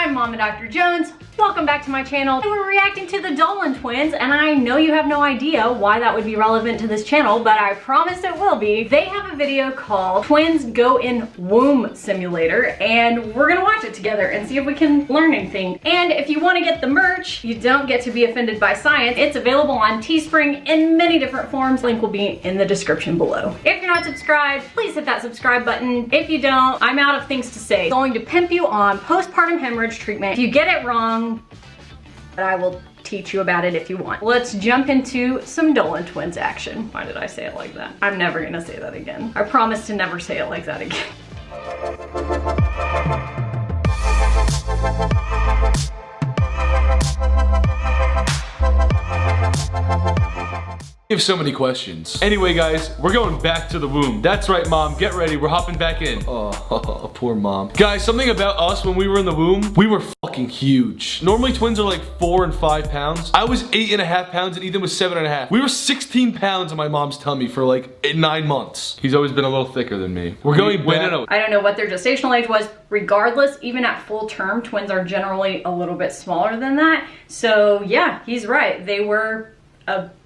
I'm Mama Dr. Jones. Welcome back to my channel. We're reacting to the Dolan Twins, and I know you have no idea why that would be relevant to this channel, but I promise it will be. They have a video called Twins Go in Womb Simulator, and we're gonna watch it together and see if we can learn anything. And if you wanna get the merch, you don't get to be offended by science. It's available on Teespring in many different forms. Link will be in the description below. If you're not subscribed, please hit that subscribe button. If you don't, I'm out of things to say. I'm going to pimp you on postpartum hemorrhage treatment. If you get it wrong, but I will teach you about it if you want. Let's jump into some Dolan Twins action. Why did I say it like that? I'm never gonna say that again. I promise to never say it like that again. We have so many questions. Anyway, guys, we're going back to the womb. That's right, Mom. Get ready. We're hopping back in. Oh, poor Mom. Guys, something about us when we were in the womb, we were fucking huge. Normally, twins are like 4 and 5 pounds. I was 8.5 pounds and Ethan was 7.5. We were 16 pounds in my mom's tummy for like 9 months. He's always been a little thicker than me. We're going back. I don't know what their gestational age was. Regardless, even at full term, twins are generally a little bit smaller than that. So yeah, he's right. They were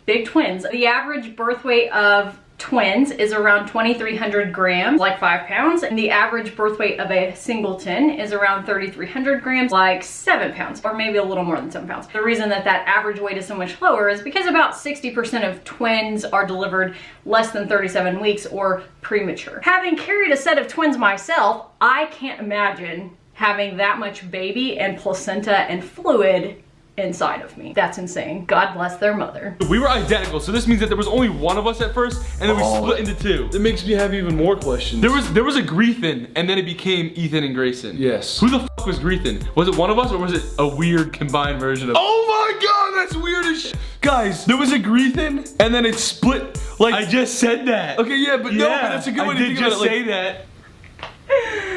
big twins. The average birth weight of twins is around 2,300 grams, like 5 pounds, and the average birth weight of a singleton is around 3,300 grams, like 7 pounds, or maybe a little more than 7 pounds. The reason that average weight is so much lower is because about 60% of twins are delivered less than 37 weeks or premature. Having carried a set of twins myself, I can't imagine having that much baby and placenta and fluid inside of me. That's insane. God bless their mother. We were identical, so this means that there was only one of us at first, and then we split into 2. It makes me have even more questions. There was a Grethan, and then it became Ethan and Grayson. Yes. Who the fuck was Grethan? Was it one of us, or was it a weird combined version of? Oh my god, that's weird as shit. Guys, there was a Grethan, and then it split. Like I just said that. Okay, yeah, but no, but that's a good way to think about it. I did just say that.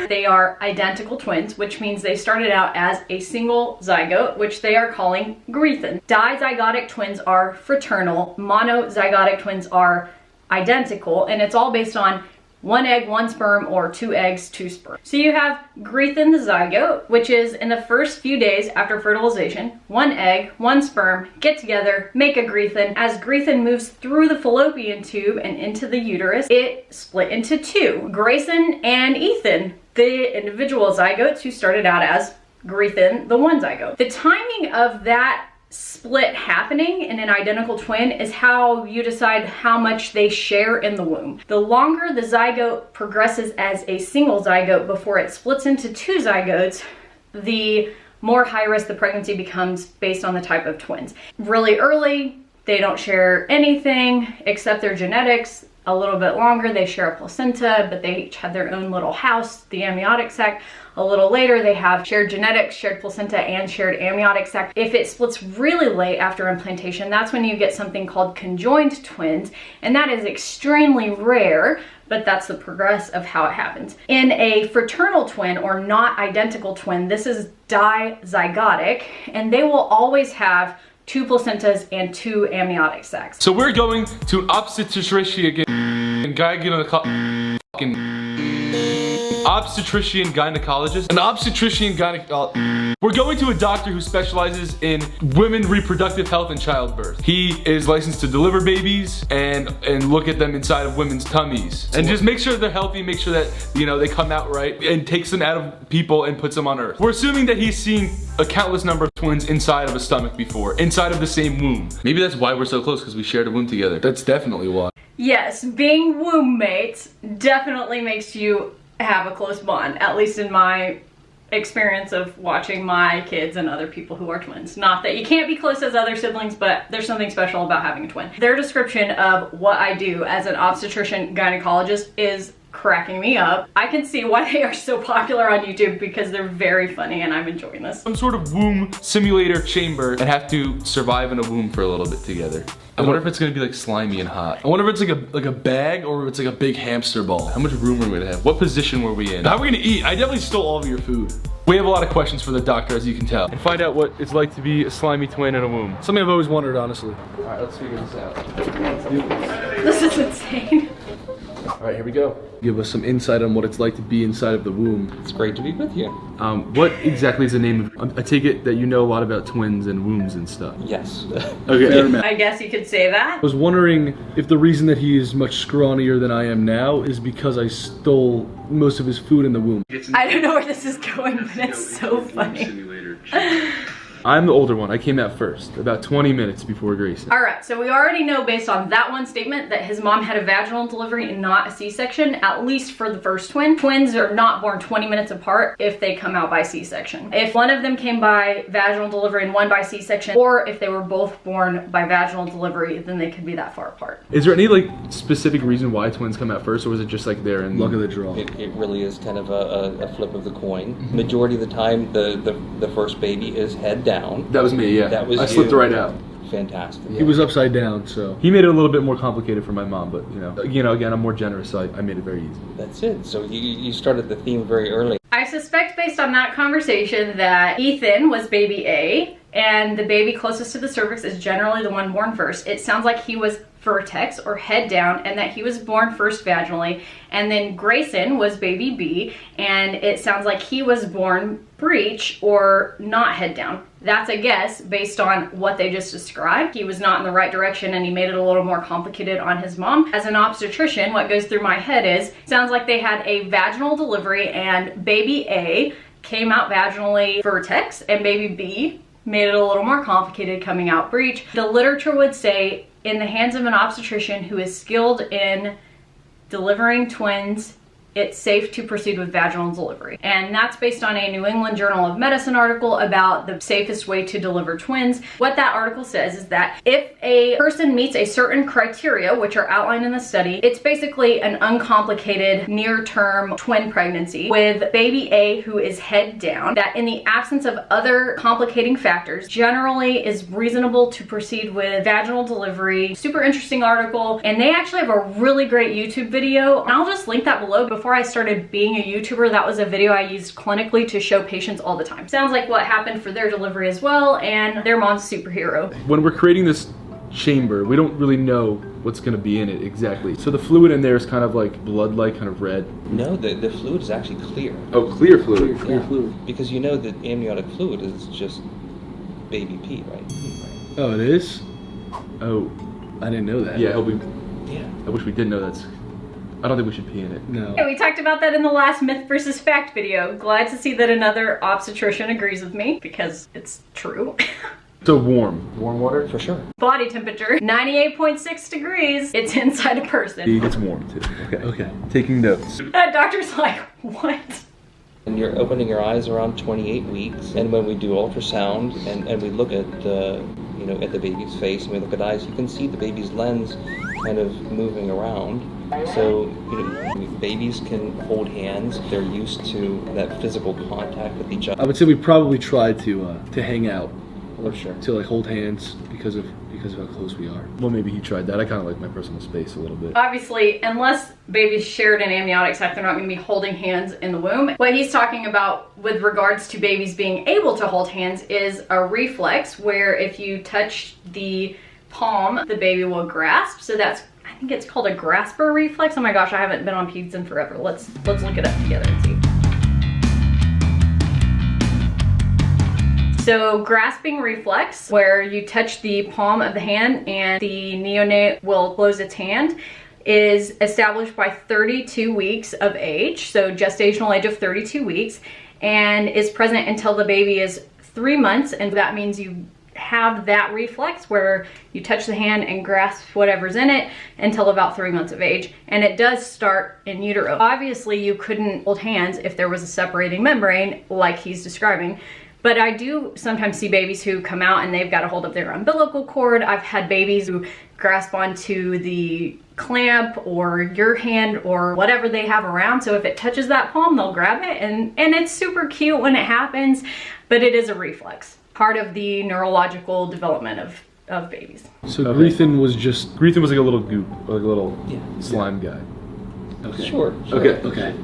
They are identical twins, which means they started out as a single zygote, which they are calling Grethan. Dizygotic twins are fraternal, monozygotic twins are identical, and it's all based on 1 egg, 1 sperm, or 2 eggs, 2 sperm. So you have Grethan the zygote, which is in the first few days after fertilization, 1 egg, 1 sperm, get together, make a Grethan. As Grethan moves through the fallopian tube and into the uterus, it split into 2. Grayson and Ethan, the individual zygotes who started out as Grethan, the 1 zygote. The timing of that split happening in an identical twin is how you decide how much they share in the womb. The longer the zygote progresses as a single zygote before it splits into 2 zygotes, the more high risk the pregnancy becomes based on the type of twins. Really early, they don't share anything except their genetics. A little bit longer, they share a placenta, but they each have their own little house, the amniotic sac. A little later, they have shared genetics, shared placenta, and shared amniotic sac. If it splits really late after implantation, that's when you get something called conjoined twins, and that is extremely rare, but that's the progress of how it happens. In a fraternal twin or not identical twin, this is dizygotic, and they will always have 2 placentas and 2 amniotic sacs. So we're going to an obstetrician gynecologist. An obstetrician gynecologist. We're going to a doctor who specializes in women reproductive health and childbirth. He is licensed to deliver babies and look at them inside of women's tummies and just make sure they're healthy, make sure that, you know, they come out right, and takes them out of people and puts them on earth. We're assuming that he's seen a countless number of twins inside of a stomach before, inside of the same womb. Maybe that's why we're so close, because we shared a womb together. That's definitely why. Yes, being womb mates definitely makes you have a close bond, at least in my experience of watching my kids and other people who are twins. Not that you can't be close as other siblings, but there's something special about having a twin. Their description of what I do as an obstetrician gynecologist is cracking me up. I can see why they are so popular on YouTube because they're very funny and I'm enjoying this. Some sort of womb simulator chamber and have to survive in a womb for a little bit together. I wonder if it's gonna be like slimy and hot. I wonder if it's like a bag or if it's like a big hamster ball. How much room are we gonna have? What position were we in? How are we gonna eat? I definitely stole all of your food. We have a lot of questions for the doctor, as you can tell. And find out what it's like to be a slimy twin in a womb. Something I've always wondered, honestly. All right, let's figure this out. Let's do this. This is insane. All right, here we go. Give us some insight on what it's like to be inside of the womb. It's great to be with you. What exactly is the name of? I take it that you know a lot about twins and wombs and stuff. Yes. Okay. I guess you could say that. I was wondering if the reason that he is much scrawnier than I am now is because I stole most of his food in the womb. I don't know where this is going, but it's so funny. I'm the older one. I came out first, about 20 minutes before Grayson. All right, so we already know based on that one statement that his mom had a vaginal delivery and not a C-section, at least for the first twin. Twins are not born 20 minutes apart if they come out by C-section. If one of them came by vaginal delivery and one by C-section, or if they were both born by vaginal delivery, then they could be that far apart. Is there any like specific reason why twins come out first, or was it just like there and luck of the draw? It really is kind of a flip of the coin. Majority of the time, the first baby is head down. That was me, yeah. That was I slipped you. right out. Fantastic. He was upside down, so he made it a little bit more complicated for my mom. But you know, again, I'm more generous, so I made it very easy. That's it. So you started the theme very early. I suspect based on that conversation that Ethan was baby A, and the baby closest to the cervix is generally the one born first. It sounds like he was vertex or head down, and that he was born first vaginally, and then Grayson was baby B, and it sounds like he was born breech or not head down. That's a guess based on what they just described. He was not in the right direction and he made it a little more complicated on his mom. As an obstetrician, what goes through my head is, sounds like they had a vaginal delivery and baby A came out vaginally vertex and baby B made it a little more complicated coming out breech. The literature would say, in the hands of an obstetrician who is skilled in delivering twins, it's safe to proceed with vaginal delivery. And that's based on a New England Journal of Medicine article about the safest way to deliver twins. What that article says is that if a person meets a certain criteria, which are outlined in the study, it's basically an uncomplicated near-term twin pregnancy with baby A who is head down, that in the absence of other complicating factors, generally is reasonable to proceed with vaginal delivery. Super interesting article, and they actually have a really great YouTube video, and I'll just link that below. Before I started being a YouTuber, that was a video I used clinically to show patients all the time. Sounds like what happened for their delivery as well, and their mom's a superhero. When we're creating this chamber, we don't really know what's going to be in it exactly. So the fluid in there is kind of like blood-like, kind of red. No, the fluid is actually clear. Oh, clear fluid. Clear Yeah. fluid. Because you know that amniotic fluid is just baby pee, right? Oh, it is? Oh, I didn't know that. Yeah, Yeah. I wish we did know that. I don't think we should pee in it. No. Yeah, we talked about that in the last myth versus fact video. Glad to see that another obstetrician agrees with me, because it's true. So warm. Warm water? For sure. Body temperature, 98.6 degrees. It's inside a person. It's warm too. Okay. Okay. Taking notes. That doctor's like, what? And you're opening your eyes around 28 weeks, and when we do ultrasound and we look at at the baby's face and we look at eyes, you can see the baby's lens kind of moving around. So babies can hold hands. They're used to that physical contact with each other. I would say we probably tried to hang out. For sure. To like hold hands because of how close we are. Well, maybe he tried that. I kind of like my personal space a little bit. Obviously, unless babies shared an amniotic sac, they're not going to be holding hands in the womb. What he's talking about with regards to babies being able to hold hands is a reflex where if you touch the palm, the baby will grasp. So that's, I think it's called a grasper reflex. Oh my gosh, I haven't been on peds in forever. Let's look it up together and see. So grasping reflex, where you touch the palm of the hand and the neonate will close its hand, is established by 32 weeks of age, so gestational age of 32 weeks, and is present until the baby is 3 months, and that means you have that reflex where you touch the hand and grasp whatever's in it until about 3 months of age, and it does start in utero. Obviously, you couldn't hold hands if there was a separating membrane like he's describing, but I do sometimes see babies who come out and they've got to hold up their umbilical cord. I've had babies who grasp onto the clamp or your hand or whatever they have around. So if it touches that palm, they'll grab it, and it's super cute when it happens, but it is a reflex. Part of the neurological development of babies. So okay. Grayson was like a little goop, like a little slime guy. Okay. Sure. Okay.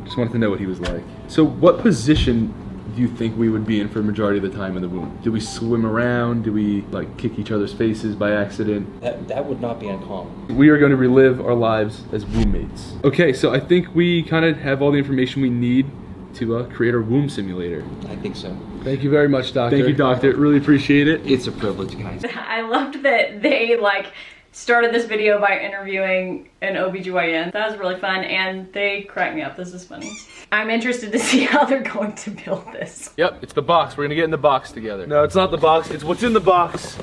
Just wanted to know what he was like. So what position do you think we would be in for the majority of the time in the womb? Do we swim around? Do we like kick each other's faces by accident? That would not be uncommon. We are going to relive our lives as womb mates. Okay, so I think we kind of have all the information we need to create our womb simulator. I think so. Thank you very much, Doctor. Thank you, Doctor. Really appreciate it. It's a privilege, guys. I loved that they like started this video by interviewing an ObGyn. That was really fun, and they cracked me up. This is funny. I'm interested to see how they're going to build this. Yep, it's the box. We're gonna get in the box together. No, it's not the box. It's what's in the box.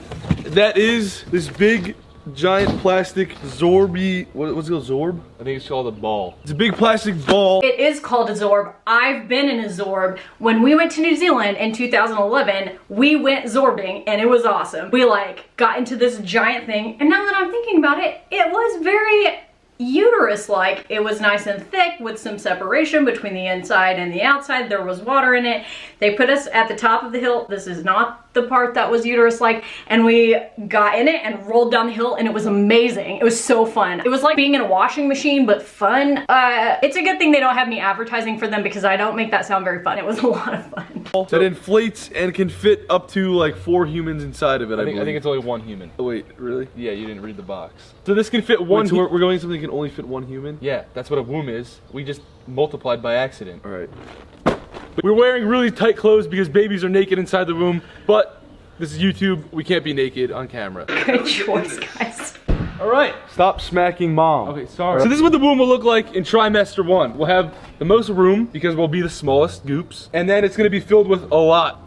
That is this big, giant plastic Zorby. What's it called? Zorb? I think it's called a ball. It's a big plastic ball. It is called a Zorb. I've been in a Zorb. When we went to New Zealand in 2011, we went Zorbing and it was awesome. We like got into this giant thing, and now that I'm thinking about it, it was very uterus-like. It was nice and thick with some separation between the inside and the outside. There was water in it. They put us at the top of the hill. This is not the part that was uterus-like, and we got in it and rolled down the hill, and it was amazing. It was so fun. It was like being in a washing machine, but fun. It's a good thing they don't have me advertising for them, because I don't make that sound very fun. It was a lot of fun. That inflates and can fit up to like 4 humans inside of it. I think it's only 1 human. Oh wait, really? Yeah, you didn't read the box. So this can fit one. So we're going to something that can only fit 1 human? Yeah, that's what a womb is. We just multiplied by accident. All right. We're wearing really tight clothes because babies are naked inside the womb, but this is YouTube. We can't be naked on camera. Good choice, guys. All right. Stop smacking mom. Okay, sorry. So this is what the womb will look like in trimester 1. We'll have the most room because we'll be the smallest goops, and then it's going to be filled with a lot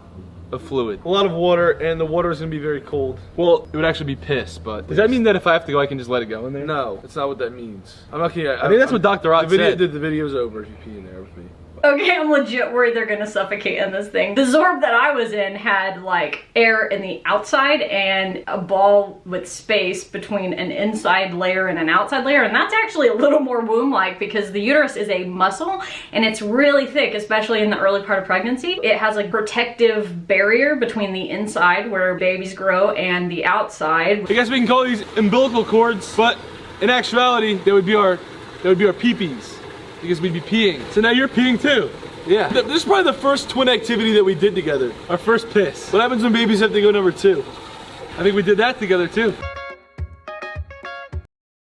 of fluid, a lot of water, and the water is going to be very cold. Well, it would actually be piss, but does that mean that if I have to go, I can just let it go in there? No, that's not what that means. I'm not kidding. I think that's what Dr. Ott said. The video's over if you pee in there with me. Okay, I'm legit worried they're gonna suffocate in this thing. The Zorb that I was in had like air in the outside and a ball with space between an inside layer and an outside layer, and that's actually a little more womb-like because the uterus is a muscle and it's really thick, especially in the early part of pregnancy. It has a protective barrier between the inside where babies grow and the outside. I guess we can call these umbilical cords, but in actuality, they would be our pee-pees, because we'd be peeing. So now you're peeing too. Yeah. This is probably the first twin activity that we did together. Our first piss. What happens when babies have to go number 2? I think we did that together too.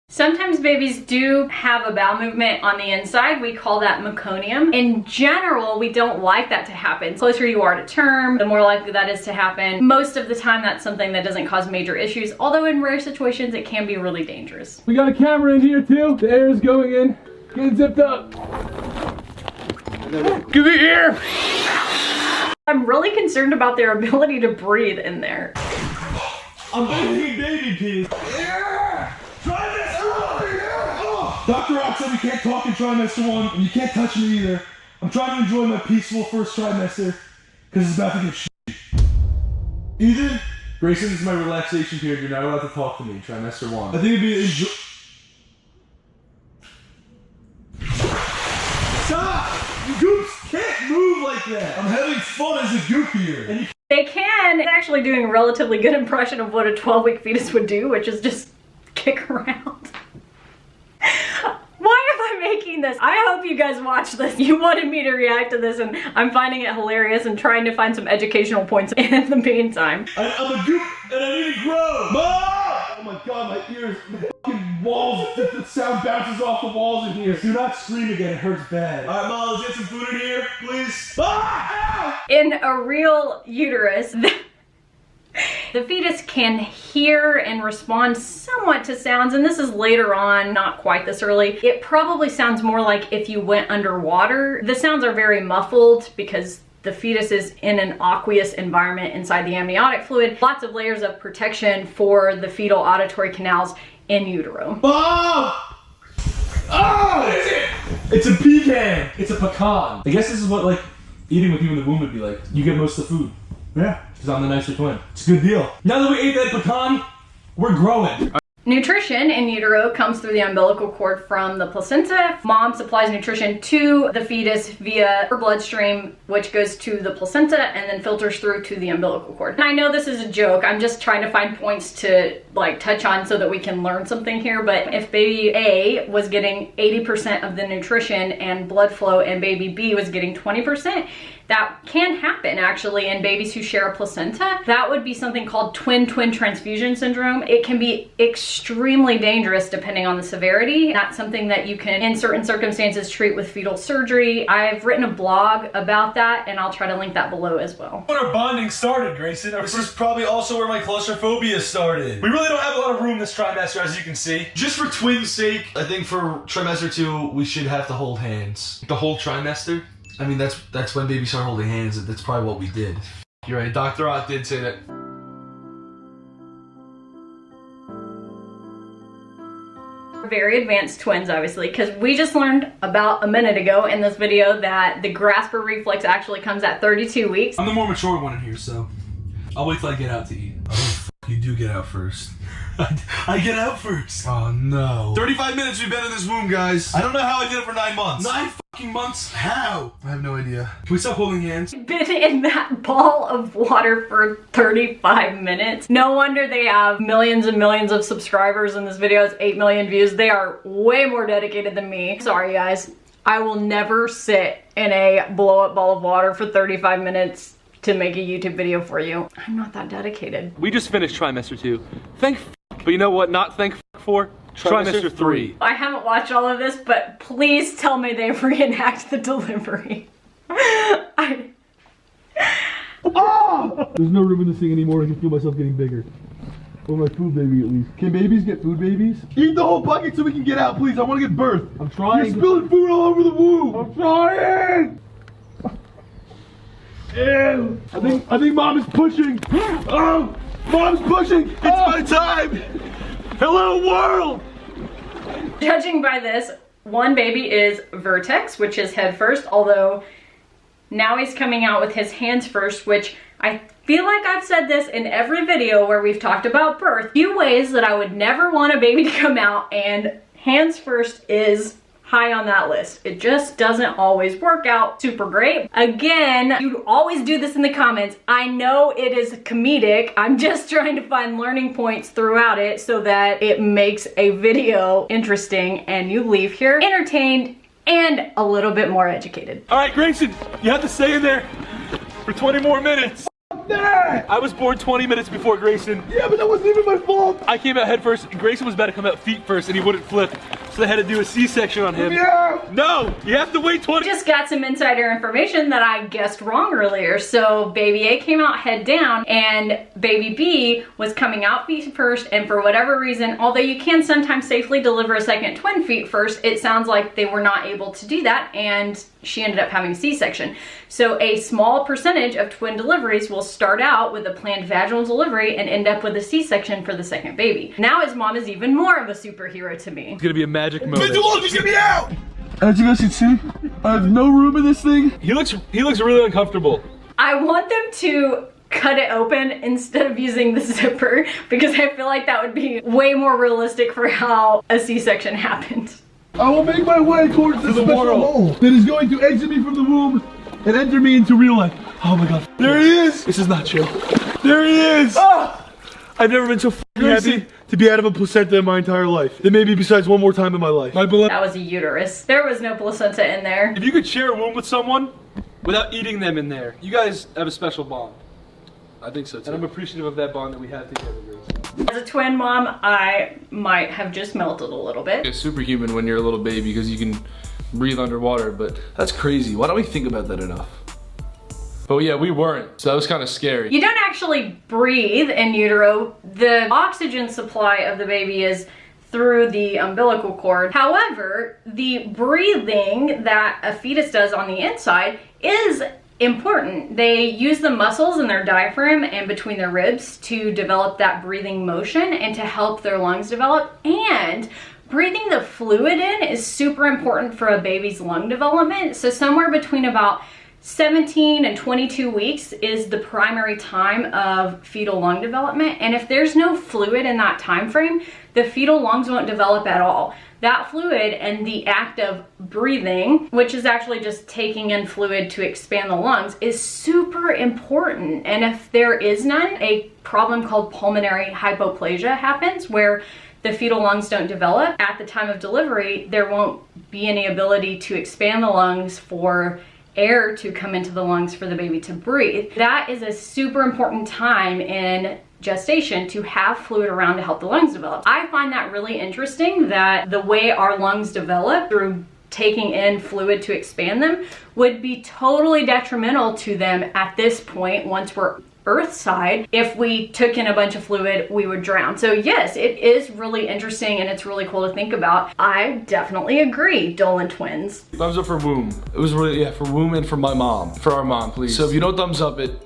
Sometimes babies do have a bowel movement on the inside. We call that meconium. In general, we don't like that to happen. The closer you are to term, the more likely that is to happen. Most of the time, that's something that doesn't cause major issues, although in rare situations, it can be really dangerous. We got a camera in here too. The air is going in. Get it zipped up. Give me air. I'm really concerned about their ability to breathe in there. I'm bathing baby pee. Yeah! Trimester 1! Yeah! Dr. Ott said we can't talk in trimester 1, and you can't touch me either. I'm trying to enjoy my peaceful first trimester, because it's about to get shit. Ethan, Grayson, this is my relaxation period. You're not allowed to talk to me in trimester 1. I think it'd be Stop! You goops can't move like that! I'm having fun as a goop here. And they can. It's actually doing a relatively good impression of what a 12-week fetus would do, which is just kick around. Why am I making this? I hope you guys watch this. You wanted me to react to this, and I'm finding it hilarious and trying to find some educational points in the meantime. I'm a goop and I need to grow! Mom! Oh my god, my ears, the fucking walls, the sound bounces off the walls in here. Do not scream again, it hurts bad. Alright, Mom, let's get some food in here, please. Ah! In a real uterus, the fetus can hear and respond somewhat to sounds, and this is later on, not quite this early. It probably sounds more like if you went underwater. The sounds are very muffled because the fetus is in an aqueous environment inside the amniotic fluid. Lots of layers of protection for the fetal auditory canals in utero. Mom! Oh! What is it? It's a pecan. It's a pecan. I guess this is what like eating with you in the womb would be like. You get most of the food. Yeah. Because I'm the nicer twin. It's a good deal. Now that we ate that pecan, we're growing. Nutrition in utero comes through the umbilical cord from the placenta. Mom supplies nutrition to the fetus via her bloodstream, which goes to the placenta and then filters through to the umbilical cord. And I know this is a joke. I'm just trying to find points to like touch on so that we can learn something here. But if baby A was getting 80% of the nutrition and blood flow and baby B was getting 20%, that can happen actually in babies who share a placenta. That would be something called twin-twin transfusion syndrome. It can be extremely dangerous depending on the severity. That's something that you can, in certain circumstances, treat with fetal surgery. I've written a blog about that, and I'll try to link that below as well. When our bonding started, Grayson, this is probably also where my claustrophobia started. We really don't have a lot of room this trimester, as you can see. Just for twins' sake, I think for trimester 2, we should have to hold hands. The whole trimester? I mean, that's when babies start holding hands. That's probably what we did. You're right, Dr. Ott did say that. Very advanced twins, obviously, because we just learned about a minute ago in this video that the grasper reflex actually comes at 32 weeks. I'm the more mature one in here, so I'll wait till I get out to eat. Oh, you do get out first. I get out first. Oh no. 35 minutes we've been in this womb, guys. I don't know how I did it for 9 months. 9 fucking months? How? I have no idea. Can we stop holding hands? Been in that ball of water for 35 minutes. No wonder they have millions and millions of subscribers in this video. It's 8 million views. They are way more dedicated than me. Sorry guys. I will never sit in a blow up ball of water for 35 minutes to make a YouTube video for you. I'm not that dedicated. We just finished trimester 2. Thank f***. But you know what not thank f*** for? Trimester 3. I haven't watched all of this, but please tell me they reenact the delivery. There's no room in this thing anymore. I can feel myself getting bigger. Or my food baby at least. Can babies get food babies? Eat the whole bucket so we can get out, please. I want to get birth. I'm trying. You're spilling food all over the womb. I'm trying. Ew. I think mom is pushing. Oh, mom's pushing. It's my time. Hello world. Judging by this, one baby is vertex, which is head first, although now he's coming out with his hands first, which I feel like I've said this in every video where we've talked about birth. Few ways that I would never want a baby to come out, and hands first is high on that list. It just doesn't always work out super great. Again, you always do this in the comments. I know it is comedic. I'm just trying to find learning points throughout it so that it makes a video interesting and you leave here entertained and a little bit more educated. All right, Grayson, you have to stay in there for 20 more minutes. I was born 20 minutes before Grayson. Yeah, but that wasn't even my fault. I came out head first. Grayson was about to come out feet first and he wouldn't flip. So they had to do a C-section on him. Yeah. No, you have to wait 20. Just got some insider information that I guessed wrong earlier. So baby A came out head down and baby B was coming out feet first, and for whatever reason, although you can sometimes safely deliver a second twin feet first, it sounds like they were not able to do that and she ended up having a C-section. So a small percentage of twin deliveries will start out with a planned vaginal delivery and end up with a C-section for the second baby. Now his mom is even more of a superhero to me. It's gonna be a magic moment. Been too long, just get me out! As you guys can see, I have no room in this thing. He looks really uncomfortable. I want them to cut it open instead of using the zipper because I feel like that would be way more realistic for how a C-section happens. I will make my way towards the special hole that is going to exit me from the womb and enter me into real life. Oh my god. There he is! This is not chill. There he is! Ah! I've never been so Happy to be out of a placenta in my entire life. Then maybe besides one more time in my life. My beloved. That was a uterus. There was no placenta in there. If you could share a womb with someone without eating them in there, you guys have a special bond. I think so too. And I'm appreciative of that bond that we have together, Grace. As a twin mom, I might have just melted a little bit. It's superhuman when you're a little baby because you can breathe underwater, but that's crazy. Why don't we think about that enough? But yeah, we weren't, so that was kind of scary. You don't actually breathe in utero. The oxygen supply of the baby is through the umbilical cord. However, the breathing that a fetus does on the inside is important. They use the muscles in their diaphragm and between their ribs to develop that breathing motion and to help their lungs develop. And breathing the fluid in is super important for a baby's lung development. So somewhere between about 17 and 22 weeks is the primary time of fetal lung development. And if there's no fluid in that time frame, the fetal lungs won't develop at all. That fluid and the act of breathing, which is actually just taking in fluid to expand the lungs, is super important. And if there is none, a problem called pulmonary hypoplasia happens where the fetal lungs don't develop. At the time of delivery, there won't be any ability to expand the lungs for air to come into the lungs for the baby to breathe. That is a super important time in gestation to have fluid around to help the lungs develop. I find that really interesting, that the way our lungs develop through taking in fluid to expand them would be totally detrimental to them at this point once we're Earthside. If we took in a bunch of fluid, we would drown. So yes, it is really interesting and it's really cool to think about. I definitely agree, Dolan Twins. Thumbs up for womb. It was really, yeah, for womb and for my mom. For our mom, please. So if you don't thumbs up it,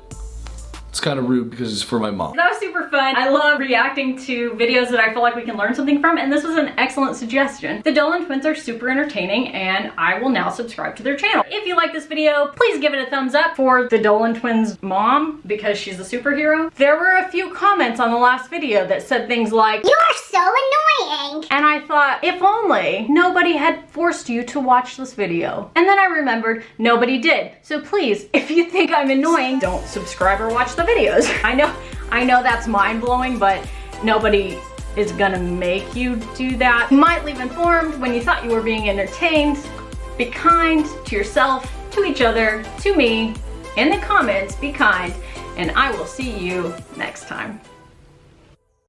it's kind of rude because it's for my mom. That was super fun. I love reacting to videos that I feel like we can learn something from, and this was an excellent suggestion. The Dolan Twins are super entertaining, and I will now subscribe to their channel. If you like this video, please give it a thumbs up for the Dolan Twins mom, because she's a superhero. There were a few comments on the last video that said things like, "You're so annoying!" And I thought, if only nobody had forced you to watch this video. And then I remembered nobody did. So please, if you think I'm annoying, don't subscribe or watch the videos. I know that's mind-blowing, but nobody is gonna make you do that. You might leave informed when you thought you were being entertained. Be kind to yourself, to each other, to me. In the comments, be kind, and I will see you next time.